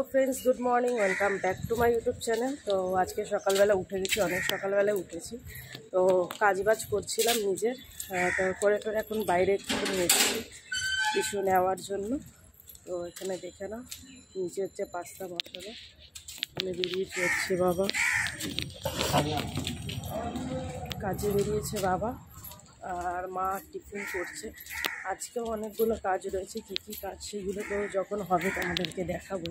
Hello friends, good morning, welcome back to my YouTube channel. तो आज के सकालবেলা उठे গেছি, অনেক সকালবেলা উঠেছি। তো কাজবাজ করছিলাম নিজের, তো করে এখন বাইরে একটু নিয়ে এসেছি টিস্যু নেওয়ার জন্য। তো এখানে দেখে নাও, নিচে হচ্ছে পাস্তা মশলা, এখানে বেরিয়েছে হচ্ছে বাবা, কাজে বেরিয়েছে বাবা, আর মা টিফিন করছে। আজকেও অনেকগুলো কাজ রয়েছে, কী কী কাজ সেগুলো তো যখন হবে তোমাদেরকে দেখাবো।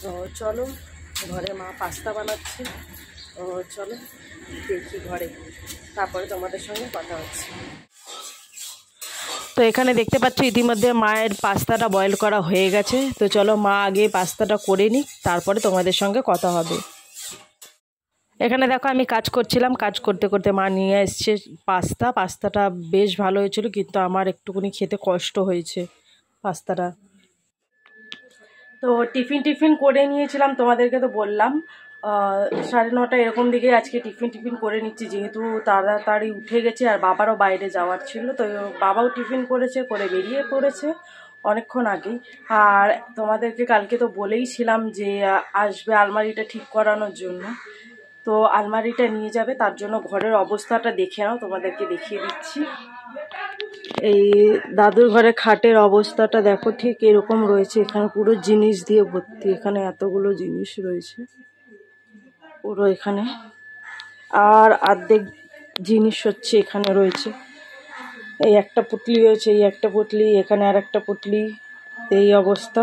তো চলো, ঘরে মা পাস্তা বানাচ্ছে, তো চলো দেখি ঘরে, তারপরে তোমাদের সঙ্গে কথা হচ্ছে। তো এখানে দেখতে পাচ্ছ ইতিমধ্যে মায়ের পাস্তাটা বয়েল করা হয়ে গেছে। তো চলো মা আগে পাস্তাটা করে নিক, তারপরে তোমাদের সঙ্গে কথা হবে। এখানে দেখো আমি কাজ করছিলাম, কাজ করতে করতে মা নিয়ে এসছে পাস্তাটা বেশ ভালো হয়েছিল, কিন্তু আমার একটুখানি খেতে কষ্ট হয়েছে পাস্তাটা। তো টিফিন করে নিয়েছিলাম, তোমাদেরকে তো বললাম 9:30 এরকম দিকে আজকে টিফিন করে নিচ্ছি, যেহেতু তাড়াতাড়ি উঠে গেছে আর বাবারও বাইরে যাওয়ার ছিল। তো বাবাও টিফিন করেছে, করে বেরিয়ে পড়েছে অনেকক্ষণ আগেই। আর তোমাদেরকে কালকে তো বলেইছিলাম যে আসবে আলমারিটা ঠিক করানোর জন্য, তো আলমারিটা নিয়ে যাবে, তার জন্য ঘরের অবস্থাটা দেখে নাও, তোমাদেরকে দেখিয়ে দিচ্ছি। এই দাদুর ঘরে খাটের অবস্থাটা দেখো, ঠিক এরকম রয়েছে। এখানে পুরো জিনিস দিয়ে ভর্তি, এখানে এতগুলো জিনিস রয়েছে পুরো এখানে, আর অর্ধেক জিনিস হচ্ছে এখানে রয়েছে। এই একটা পুটলি রয়েছে, এই একটা পুটলি, এখানে আর একটা পুটলি। এই অবস্থা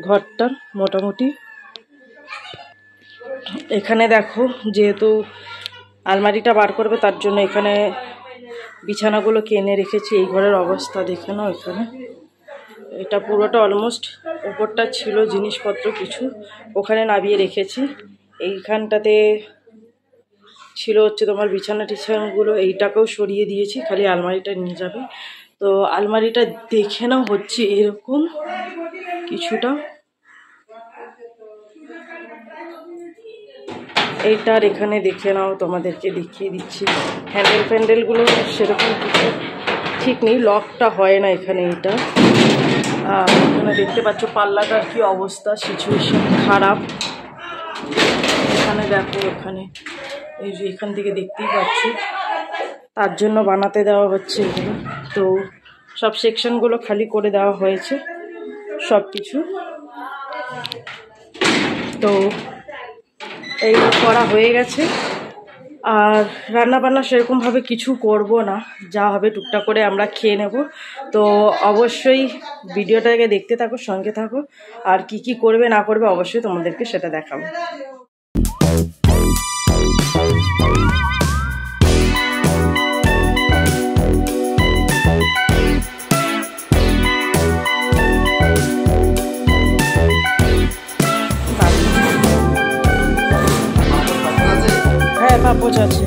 ঘরটার মোটামুটি। এখানে দেখো, যেহেতু আলমারিটা বার করবে তার জন্য এখানে বিছানাগুলো কিনে রেখেছি। এই ঘরের অবস্থা দেখে নাও, এখানে এটা পুরোটা অলমোস্ট উপরটা ছিল জিনিসপত্র কিছু, ওখানে নামিয়ে রেখেছি। এইখানটাতে ছিল হচ্ছে তোমার বিছানাগুলো, এইটাকেও সরিয়ে দিয়েছি, খালি আলমারিটা নিয়ে যাবে। তো আলমারিটা দেখে নাও হচ্ছে এরকম কিছুটা। এইটার এখানে দেখে নাও, তোমাদেরকে দেখিয়ে দিচ্ছি। হ্যান্ডেলগুলো সেরকম কিছু ঠিক নেই, লকটা হয় না এখানে। এইটা এখানে দেখতে পাচ্ছ পাল্লাটার কি অবস্থা, সিচুয়েশন খারাপ। এখানে দেখো, এখানে এই যে এখান থেকে দেখতেই পাচ্ছ, তার জন্য বানাতে দেওয়া হচ্ছে এগুলো। তো সব সেকশনগুলো খালি করে দেওয়া হয়েছে সব কিছু। তো এই করা হয়ে গেছে, আর রান্নাবান্না সেরকমভাবে কিছু করব না, যা হবে টুকটাক করে আমরা খেয়ে নেব। তো অবশ্যই ভিডিওটাকে দেখতে থাকো, সঙ্গে থাকো, আর কি কি করবে না করবে অবশ্যই তোমাদেরকে সেটা দেখাবো। হ্যাঁ, পাপোচ আছে,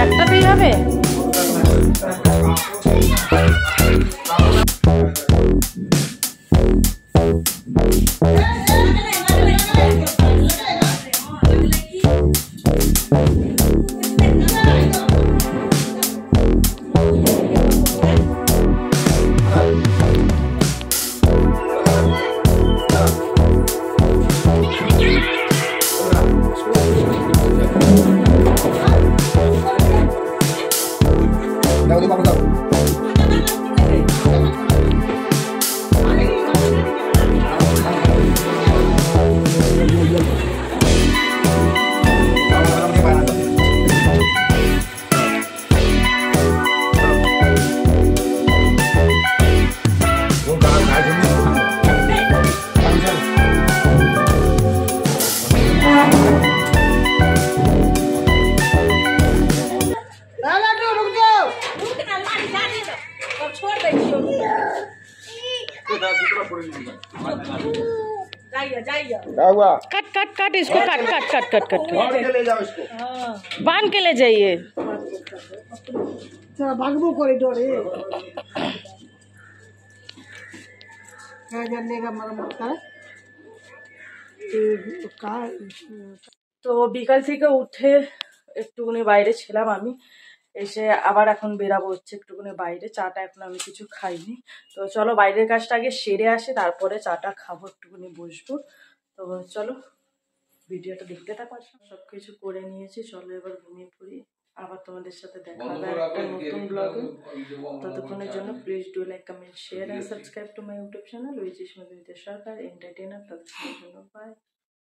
একটাতেই হবে। कट इसको, कट बांध के ले जाइए। भागबो कॉरिडोर तो बिकाल থেকে উঠে একটুখানি বাইরে ছিলাম আমি। এসে আবার এখন বেরাবো হচ্ছে একটুখানি বাইরে, চাটা এখন আমি কিছু খাইনি। তো চলো বাইরের কাজটা আগে সেরে আসি, তারপরে চাটা খাবো, একটুখানি বসবো। তো চলো ভিডিওটা দেখতে থাকো। সব কিছু করে নিয়েছি, চলো এবার ঘুমিয়ে পড়ি। আবার তোমাদের সাথে দেখা হবে একটা নতুন ব্লগে। ততক্ষণের জন্য please do like, comment, share and subscribe to my YouTube channel which is Madhumita Sarkar entertainer. ততক্ষণের জন্য বাই।